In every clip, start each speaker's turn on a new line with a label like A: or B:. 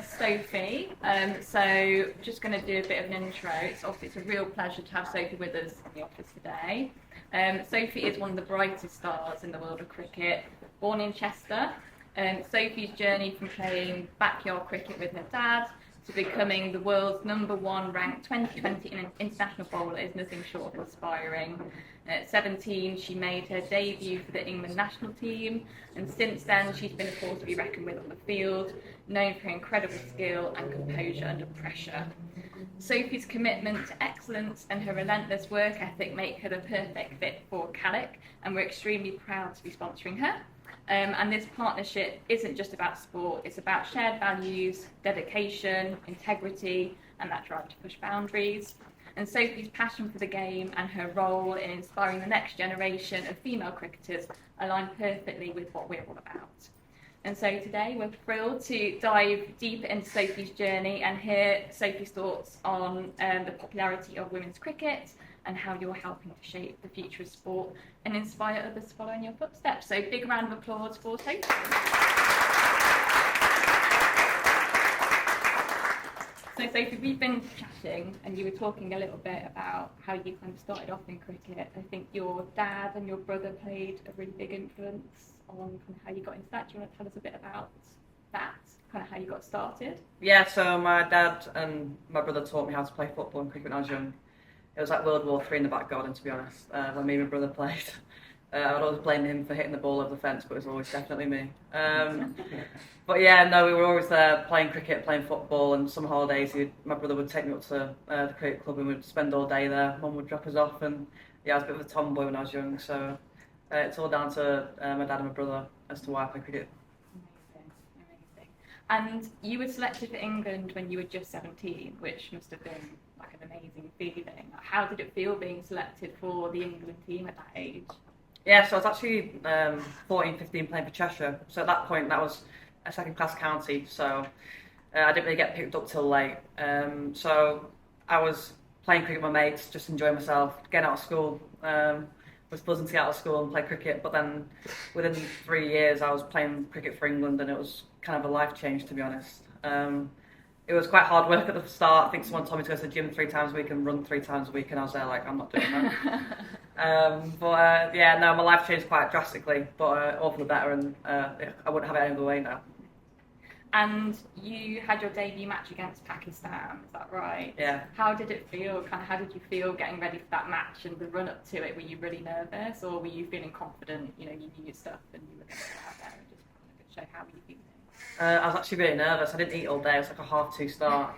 A: Sophie. So just going to do a bit of an intro. It's a real pleasure to have Sophie with us in the office today. Sophie is one of the brightest stars in the world of cricket. Born in Chester, Sophie's journey from playing backyard cricket with her dad to becoming the world's #1 ranked 2020 international bowler is nothing short of inspiring. At 17, she made her debut for the England national team, and since then she's been a force to be reckoned with on the field, known for her incredible skill and composure under pressure. Sophie's commitment to excellence and her relentless work ethic make her the perfect fit for Kallik, and we're extremely proud to be sponsoring her. And this partnership isn't just about sport, it's about shared values, dedication, integrity, and that drive to push boundaries. And Sophie's passion for the game and her role in inspiring the next generation of female cricketers align perfectly with what we're all about. And so today we're thrilled to dive deeper into Sophie's journey and hear Sophie's thoughts on the popularity of women's cricket and how you're helping to shape the future of sport and inspire others to follow in your footsteps. So big round of applause for Sophie. So Sophie, we've been chatting and you were talking a little bit about how you kind of started off in cricket. I think your dad and your brother played a really big influence on kind of how you got into that. Do you want to tell us a bit about that, kind of how you got started?
B: Yeah, so my dad and my brother taught me how to play football and cricket when I was young. It was like World War III in the back garden, to be honest, when me and my brother played. I'd always blame him for hitting the ball over the fence, but it was always definitely me. But yeah, no, we were always there playing cricket, playing football, and some holidays my brother would take me up to the cricket club and we'd spend all day there. Mum would drop us off, and yeah, I was a bit of a tomboy when I was young, so it's all down to my dad and my brother as to why I play cricket.
A: Amazing. And you were selected for England when you were just 17, which must have been like an amazing feeling. How did it feel being selected for the England team at that age?
B: Yeah, so I was actually 14, 15 playing for Cheshire. So at that point, that was a second-class county. So I didn't really get picked up till late. So I was playing cricket with my mates, just enjoying myself, getting out of school. It was buzzing to get out of school and play cricket. But then within 3 years, I was playing cricket for England, and it was kind of a life change, to be honest. It was quite hard work at the start. I think someone told me to go to the gym 3 times a week and run 3 times a week, and I was there like, I'm not doing that. Yeah, no, my life changed quite drastically, but all for the better, and I wouldn't have it any other way now.
A: And you had your debut match against Pakistan, is that right?
B: Yeah.
A: How did it feel? Kind of, how did you feel getting ready for that match and the run up to it? Were you really nervous, or were you feeling confident? You know, you knew your stuff and you were going to go out there and just kind of show how you feeling?
B: I was actually really nervous. I didn't eat all day. It was like a 2:30 start.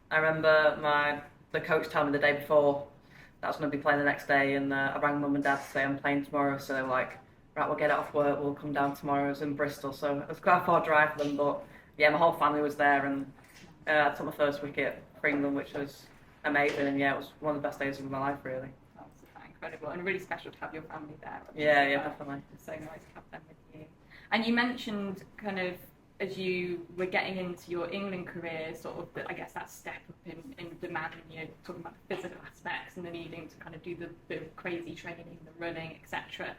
B: I remember the coach telling me the day before that I was going to be playing the next day, and I rang mum and dad to say I'm playing tomorrow. So they were like, right, we'll get it off work. We'll come down tomorrow. It was in Bristol, so it was quite a far drive for them. But yeah, my whole family was there, and I took my first wicket for England, which was amazing. And yeah, it was one of the best days of my life, really.
A: That's incredible, and really special to have your family there.
B: Yeah, definitely.
A: It's so nice to have them with you. And you mentioned kind of, as you were getting into your England career, sort of, I guess that step up in demand, and you're talking about the physical aspects and the needing to kind of do the crazy training, the running, etc.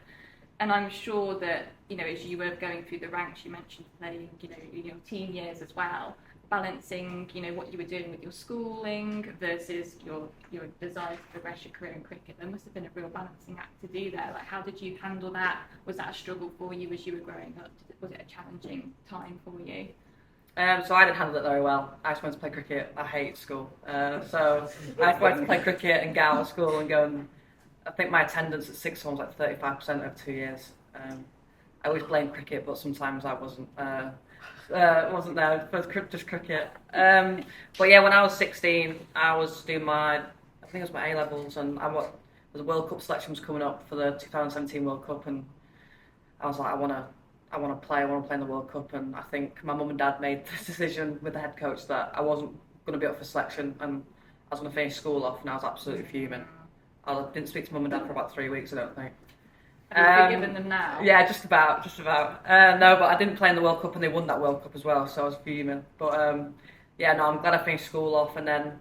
A: And I'm sure that, you know, as you were going through the ranks, you mentioned playing, you know, your teen years as well, balancing, you know, what you were doing with your schooling versus your desire to progress your career in cricket. There must have been a real balancing act to do there. Like, how did you handle that? Was that a struggle for you as you were growing up? Was it a challenging time for you?
B: So I didn't handle it very well. I just wanted to play cricket. I hate school. So I wanted to play cricket and get out of school and go and... I think my attendance at sixth form was like 35% over 2 years. I always blamed cricket, but sometimes I wasn't there for just cricket. But yeah, when I was 16, I was doing I think it was my A-levels, and the World Cup selection was coming up for the 2017 World Cup, and I was like, I want to play in the World Cup, and I think my mum and dad made the decision with the head coach that I wasn't going to be up for selection, and I was going to finish school off, and I was absolutely fuming. I didn't speak to mum and dad for about 3 weeks, I don't think.
A: Have you forgiven them now?
B: Yeah, just about. No, but I didn't play in the World Cup, and they won that World Cup as well, so I was fuming. But yeah, no, I'm glad I finished school off, and then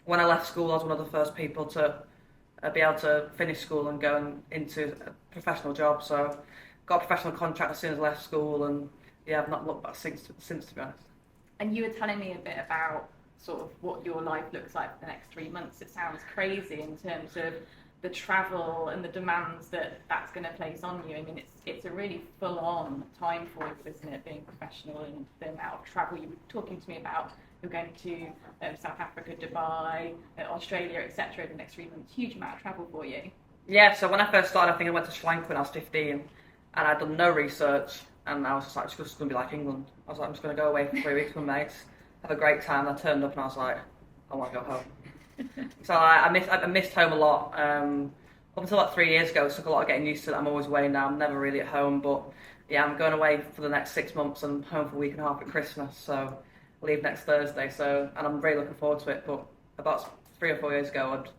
B: when I left school, I was one of the first people to be able to finish school and go into a professional job. So got a professional contract as soon as I left school, and yeah, I've not looked back since, to be honest.
A: And you were telling me a bit about sort of what your life looks like for the next 3 months. It sounds crazy in terms of the travel and the demands that that's going to place on you. I mean, it's a really full-on time for you, isn't it, being professional, and the amount of travel you were talking to me about. You're going to South Africa, Dubai, Australia, etc. over the next 3 months. Huge amount of travel for you.
B: Yeah, so when I first started, I think I went to Sri Lanka when I was 15, and I'd done no research, and I was just like, it's just going to be like England. I was like, I'm just going to go away for 3 weeks with my mates, have a great time. I turned up and I was like, I want to go home. So I missed home a lot. Up until like 3 years ago, it took a lot of getting used to that. I'm always away now. I'm never really at home, but yeah, I'm going away for the next 6 months and home for a week and a half at Christmas. So I leave next Thursday. And I'm really looking forward to it. But about 3 or 4 years ago, I'd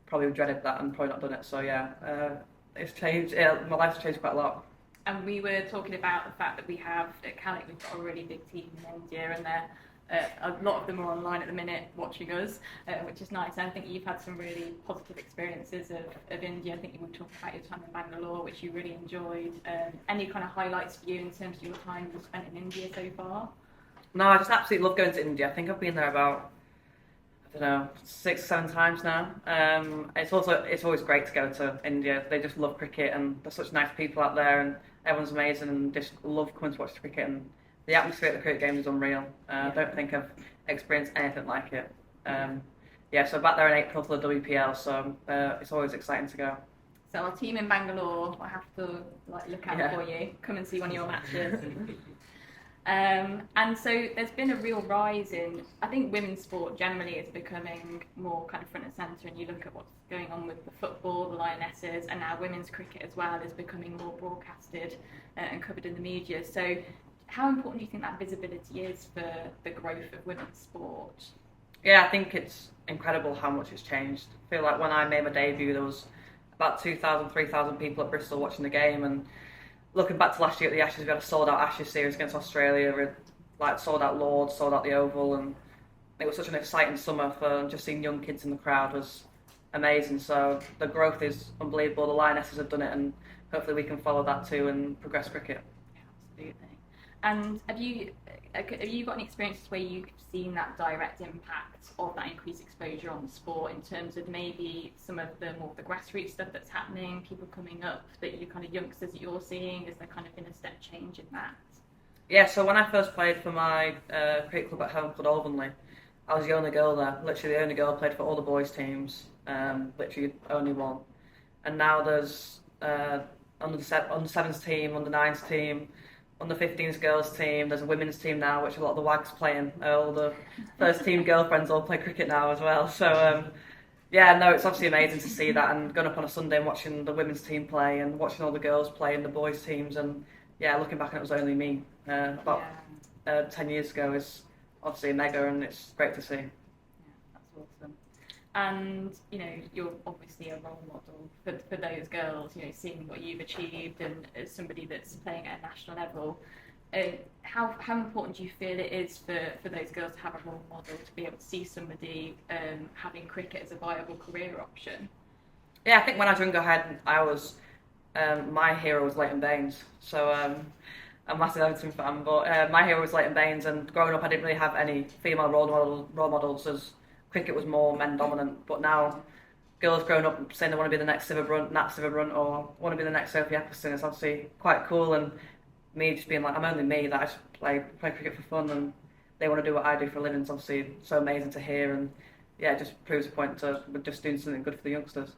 B: probably dreaded that and probably not done it. So yeah, it's changed. Yeah, my life's changed quite a lot.
A: And we were talking about the fact that we have at Kallik, we've got a really big team in India, and they're a lot of them are online at the minute watching us, which is nice. And I think you've had some really positive experiences of India. I think you were talking about your time in Bangalore, which you really enjoyed. Any kind of highlights for you in terms of your time you spent in India so far?
B: No, I just absolutely love going to India. I think I've been there about, I don't know, 6 or 7 times now. It's always great to go to India. They just love cricket, and there's such nice people out there, and everyone's amazing, and just love coming to watch the cricket. And the atmosphere at the cricket games is unreal. I don't think I've experienced anything like it. So back there in April for the WPL, so it's always exciting to go.
A: So our team in Bangalore, I have to look out for you. Come and see one of your matches. And so there's been a real rise in, I think women's sport generally is becoming more kind of front and centre, and you look at what's going on with the football, the Lionesses, and now women's cricket as well is becoming more broadcasted and covered in the media. So how important do you think that visibility is for the growth of women's sport?
B: Yeah, I think it's incredible how much it's changed. I feel like when I made my debut, there was about 2,000, 3,000 people at Bristol watching the game, and looking back to last year at the Ashes, we had a sold-out Ashes series against Australia. We had sold out Lords, sold out the Oval, and it was such an exciting summer for just seeing young kids in the crowd was amazing. So the growth is unbelievable. The Lionesses have done it, and hopefully we can follow that too and progress cricket.
A: Absolutely. And have you got any experiences where you've seen that direct impact of that increased exposure on the sport in terms of maybe some of the grassroots stuff that's happening, people coming up, that you kind of youngsters that you're seeing? Has there kind of been a step change in that?
B: Yeah, so when I first played for my cricket club at home called Alvanley, I was the only girl there, literally the only girl, played for all the boys' teams, literally only one. And now there's under 7s team, under 9s team, under 15s girls team. There's a women's team now, which a lot of the wags playing. All the first team girlfriends all play cricket now as well. So it's obviously amazing to see that, and going up on a Sunday and watching the women's team play and watching all the girls play in the boys' teams. And yeah, looking back, it was only me about 10 years ago. Is obviously mega, and it's great to see.
A: Yeah, that's awesome. And you're obviously a role model for those girls. Seeing what you've achieved, and as somebody that's playing at a national level, how important do you feel it is for those girls to have a role model, to be able to see somebody having cricket as a viable career option?
B: Yeah, I think when I was younger, I was my hero was Leighton Baines. So I'm a massive Everton fan, but my hero was Leighton Baines. And growing up, I didn't really have any female role models, as cricket was more men dominant. But now, girls growing up saying they want to be the next Nat Sitterbrunt, or want to be the next Sophie Ecclestone, is obviously quite cool. And me just being like, I'm only me, that I just play cricket for fun, and they want to do what I do for a living. It's obviously so amazing to hear, and yeah, it just proves a point to we're just doing something good for the youngsters.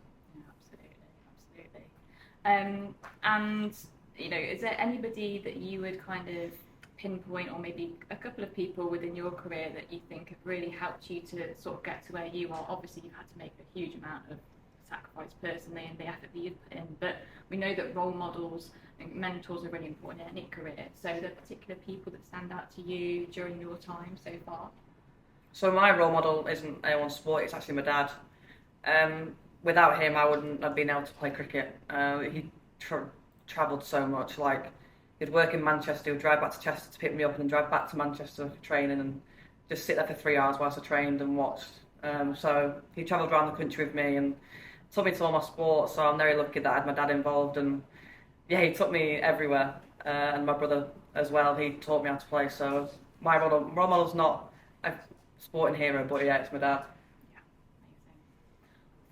A: Absolutely. And is there anybody that you would kind of pinpoint, or maybe a couple of people within your career that you think have really helped you to sort of get to where you are? Obviously, you've had to make a huge amount of sacrifice personally and the effort that you've put in, but we know that role models and mentors are really important in any career. So are there particular people that stand out to you during your time so far?
B: So my role model isn't anyone's sport, it's actually my dad. Without him, I wouldn't have been able to play cricket. He travelled so much. Like, he'd work in Manchester, he'd drive back to Chester to pick me up, and then drive back to Manchester for training, and just sit there for 3 hours whilst I trained and watched. So he travelled around the country with me and taught me to all my sports. So I'm very lucky that I had my dad involved, and yeah, he took me everywhere. And my brother as well, he taught me how to play. So my role model's not a sporting hero, but yeah, it's my dad.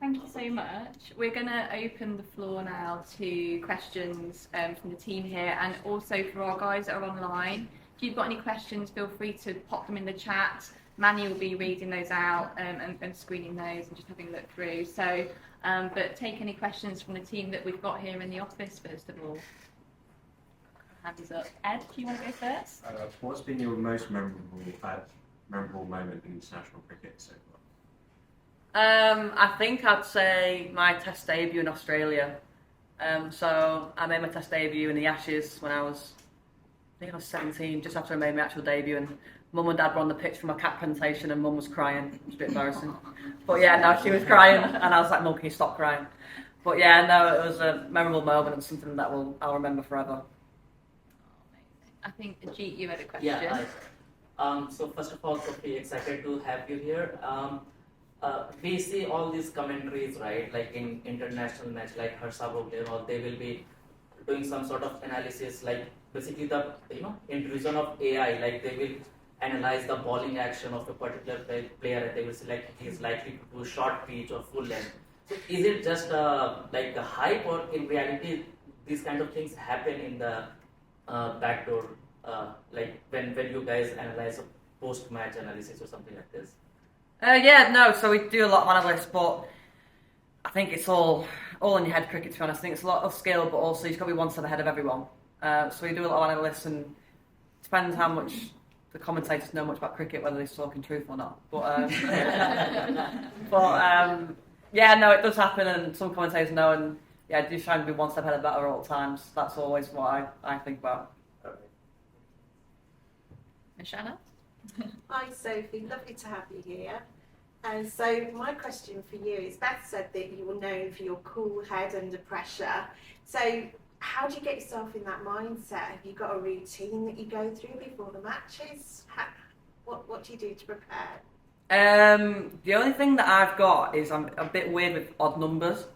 A: Thank you so much. We're going to open the floor now to questions from the team here, and also for our guys that are online. If you've got any questions, feel free to pop them in the chat. Manny will be reading those out and screening those and just having a look through. So, but take any questions from the team that we've got here in the office first of all. Hands up. Ed, do you want to go first?
C: What's been your most memorable moment in international cricket so far?
B: I think I'd say my Test debut in Australia. So I made my Test debut in the Ashes when I was 17, just after I made my actual debut, and Mum and Dad were on the pitch for my cap presentation, and Mum was crying. It was a bit embarrassing. But yeah, no, she was crying, and I was like, Mum, can you stop crying? But yeah, no, it was a memorable moment and something that I'll remember forever.
A: I think, Ajit, you had a question.
D: Yeah. So first of all, Sophie, excited to have you here. We see all these commentaries, right? Like in international match, like Harsha Bhogler, or they will be doing some sort of analysis, like basically the intrusion of AI. Like they will analyze the bowling action of a particular player, and they will say like he is likely to do short pitch or full length. So is it just like a hype, or in reality these kind of things happen in the backdoor, like when you guys analyze a post-match analysis or something like this?
B: So we do a lot of analysis, but I think it's all in your head, cricket, to be honest. I think it's a lot of skill, but also you've got to be one step ahead of everyone. So we do a lot of analysis, and it depends how much the commentators know much about cricket, whether they're talking truth or not. But it does happen, and some commentators know, and yeah, just trying to be one step ahead of that at all times. That's always what I think about.
A: Michelle?
E: Hi Sophie, lovely to have you here. And so my question for you is, Beth said that you were known for your cool head under pressure. So how do you get yourself in that mindset? Have you got a routine that you go through before the matches? What do you do to prepare?
B: The only thing that I've got is I'm a bit weird with odd numbers.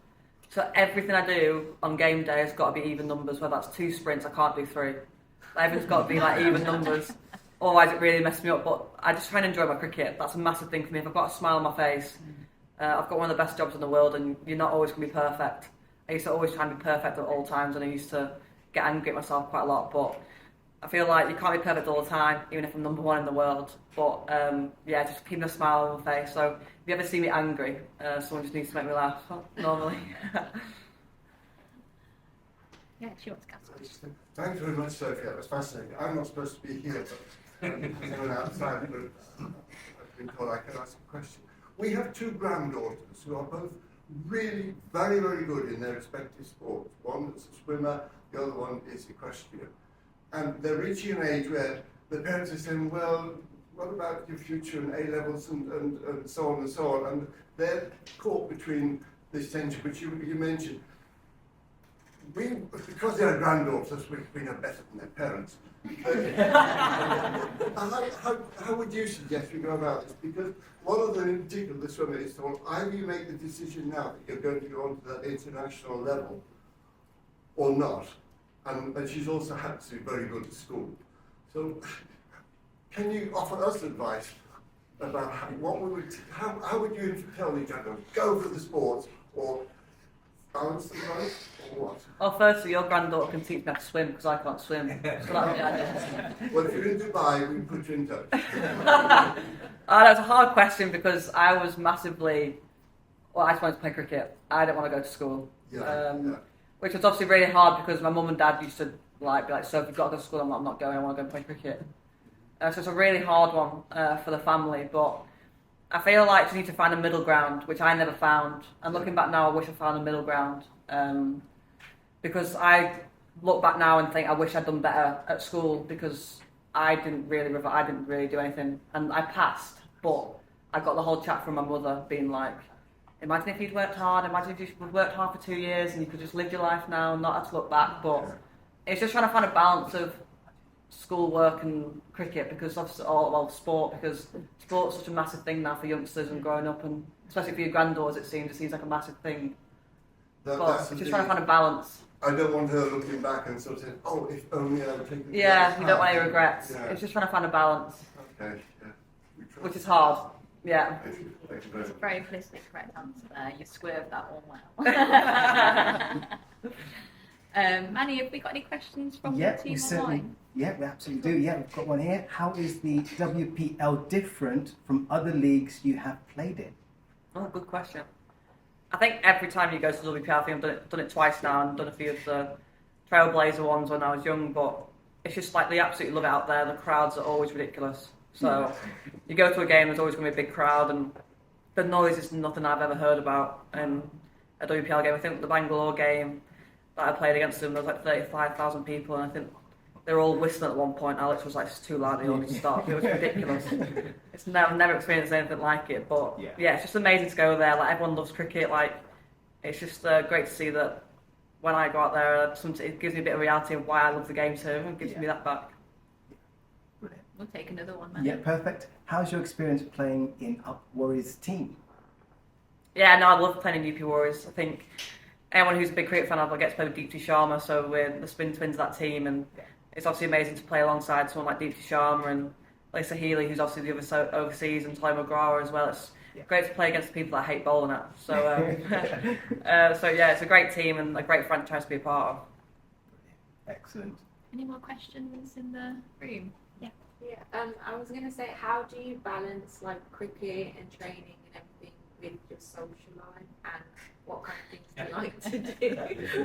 B: So everything I do on game day has got to be even numbers. Whether that's 2 sprints, I can't do 3. Everything's got to be like even numbers. Otherwise, it really messes me up. But I just try and enjoy my cricket. That's a massive thing for me. If I've got a smile on my face, I've got one of the best jobs in the world, and you're not always going to be perfect. I used to always try and be perfect at all times, and I used to get angry at myself quite a lot. But I feel like you can't be perfect all the time, even if I'm number 1 in the world. But just keeping a smile on my face. So if you ever see me angry, someone just needs to make me laugh, normally.
A: Yeah, she wants to ask a question.
F: Thanks very much, Sophie. That was fascinating. I'm not supposed to be here, but anyone outside would have been told I can ask a question. We have 2 granddaughters who are both really very, very good in their respective sports. One is a swimmer, the other one is equestrian. And they're reaching an age where the parents are saying, well, what about your future and A-levels and so on and so on? And they're caught between this tension, which you mentioned. Because they're granddaughters, we know better than their parents. How would you suggest we go about this? Because one of them in particular, the swimmer, is told, either you make the decision now that you're going to go on to that international level or not. And she's also had to be very good at school. So can you offer us advice about how would you tell each other, go for the sports or balance them both, or what?
B: Well, firstly, your granddaughter can teach me how to swim because I can't swim. So that would be ideal.
F: Well, if you're in Dubai, we can put you in touch.
B: That's a hard question because I was massively. Well, I just wanted to play cricket. I didn't want to go to school. Which was obviously really hard because my mum and dad used to be like, so if you've got to go to school, I'm not going. I want to go and play cricket. So it's a really hard one for the family, but I feel like you need to find a middle ground, which I never found. And looking back now, I wish I found a middle ground. Because I look back now and think I wish I'd done better at school because I didn't really do anything. And I passed, but I got the whole chat from my mother being like, imagine if you'd worked hard, imagine if you'd worked hard for 2 years and you could just live your life now and not have to look back. But it's just trying to find a balance of school work and cricket because sport, because sport's such a massive thing now for youngsters and growing up, and especially for your granddaughters it seems like a massive thing. But it's just trying to find a balance.
F: I don't want her looking back and sort of saying, oh, if only I would take the
B: Yeah, you don't want any regrets.
F: Yeah.
B: It's just trying to find a balance,
F: Okay, yeah. We try.
B: which is hard. Yeah.
F: Thank you. Thank you very much.
A: Very politically correct answer there. You swerved that one well. Manny, have we got any questions from
G: Yeah,
A: the
G: we
A: team
G: certainly.
A: online?
G: Yeah, we absolutely do. Yeah, we've got one here. How is the WPL different from other leagues you have played in?
B: Oh, good question. I think every time you go to the WPL, I think I've done it twice now and done a few of the Trailblazer ones when I was young, but it's just like they absolutely love it out there. The crowds are always ridiculous. So you go to a game, there's always going to be a big crowd, and the noise is nothing I've ever heard about in a WPL game. I think the Bangalore game that I played against them, there was like 35,000 people, and I think they were all whistling at one point. Alex was like, it's too loud, he only stopped. It was ridiculous. I've never experienced anything like it, but yeah, it's just amazing to go there. Like, everyone loves cricket. Like, it's just great to see that when I go out there, it gives me a bit of reality of why I love the game too, and gives me that back.
G: Brilliant.
A: We'll take another one, Manny.
G: Yeah, perfect. How's your experience playing in Up Warriors team?
B: Yeah, no, I love playing in UP Warriors. I think anyone who's a big cricket fan, I get to play with Deepti Sharma, so we're the spin twins of that team, and it's obviously amazing to play alongside someone like Deepti Sharma and Lisa Healy, who's obviously the other overseas, and Ty McGraw as well. It's great to play against the people that I hate bowling at. So, so yeah, it's a great team and a great franchise to be a part of.
G: Excellent.
A: Any more questions in the room? Yeah.
H: Yeah, I was going to say, how do you balance like cricket and training and everything with your social life, and what kind of things do you like to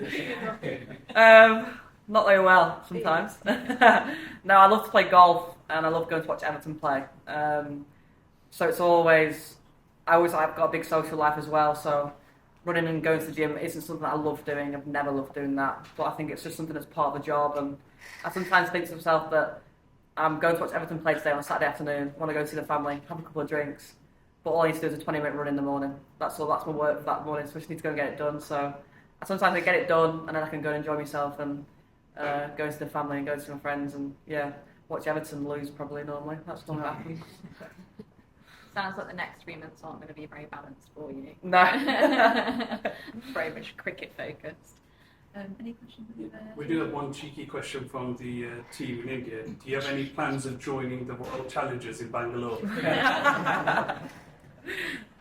H: do?
B: Not very well sometimes. No, I love to play golf and I love going to watch Everton play. So it's always, I've got a big social life as well. So running and going to the gym isn't something that I love doing. I've never loved doing that, but I think it's just something that's part of the job. And I sometimes think to myself that I'm going to watch Everton play today on a Saturday afternoon. I want to go see the family, have a couple of drinks, but all I need to do is a 20-minute run in the morning. That's all. That's my work for that morning. So I just need to go and get it done. So sometimes I get it done and then I can go and enjoy myself and go to the family and go to my friends and watch Everton lose probably normally. That's not what happens.
A: Sounds like the next 3 months aren't going to be very balanced for you.
B: No.
A: Very much cricket focused. Any questions?
I: We do have one cheeky question from the team in India. Do you have any plans of joining the World Challengers in Bangalore?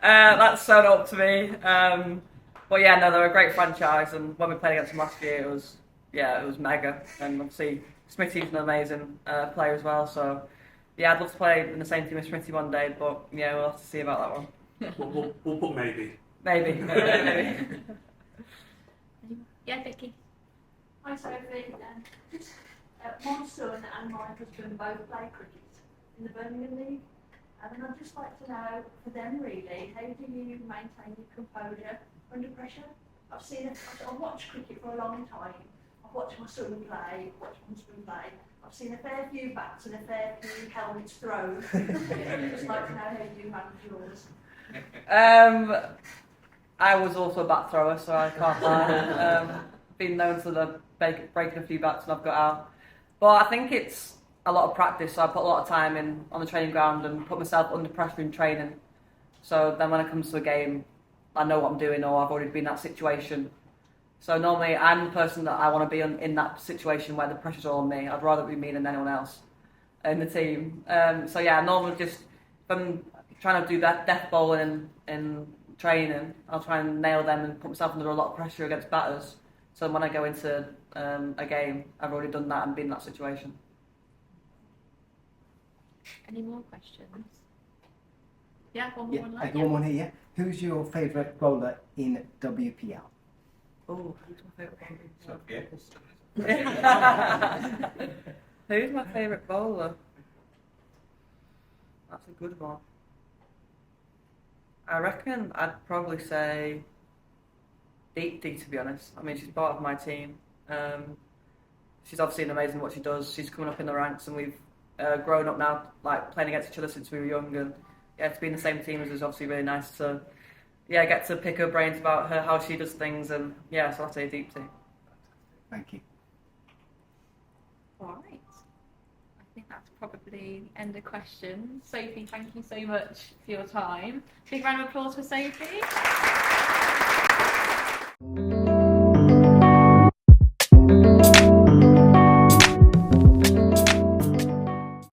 B: That's sewn up to me. But yeah, no, they're a great franchise, and when we played against them last year, it was mega. And obviously, Smitty's an amazing player as well. So yeah, I'd love to play in the same team as Smitty one day, but yeah, we'll have to see about that one.
I: We'll put maybe.
B: Maybe.
A: Yeah, Vicky.
J: Hi Sophie. My son and my husband both play cricket in the Birmingham League, and I'd just like to know, for them really, how do you maintain your composure under pressure? I've watched cricket for a long time. I've watched my son play, watched my husband play. I've seen a fair few bats and a fair few helmets thrown. I'd just like to know how you manage yours.
B: I was also a bat thrower, so I can't lie. Been known to breaking a few bats when I've got out. But I think it's a lot of practice, so I put a lot of time in on the training ground and put myself under pressure in training. So then when it comes to a game, I know what I'm doing, or I've already been in that situation. So normally I'm the person that I want to be in that situation where the pressure's all on me. I'd rather be me than anyone else in the team. So yeah, normally just if I'm trying to do that death bowling in training, I'll try and nail them and put myself under a lot of pressure against batters. So when I go into a game, I've already done that and been in that situation.
A: Any more questions? Yeah, one
G: Yeah,
A: more
G: I got one here. Yeah. Who's your favourite bowler in WPL?
B: Oh, who's my favourite bowler?
C: Sophie Ecclestone.
B: Who's my favourite bowler? That's a good one. I reckon I'd probably say Deepti, to be honest. I mean, she's part of my team. She's obviously amazing at what she does. She's coming up in the ranks, and we've grown up now, like playing against each other since we were young. And yeah, to be in the same team is obviously really nice to get to pick her brains about how she does things. And yeah, so I'd say Deepti.
G: Thank you.
A: All right. I think that's probably the end of questions. Sophie, thank you so much for your time. Big round of applause for Sophie.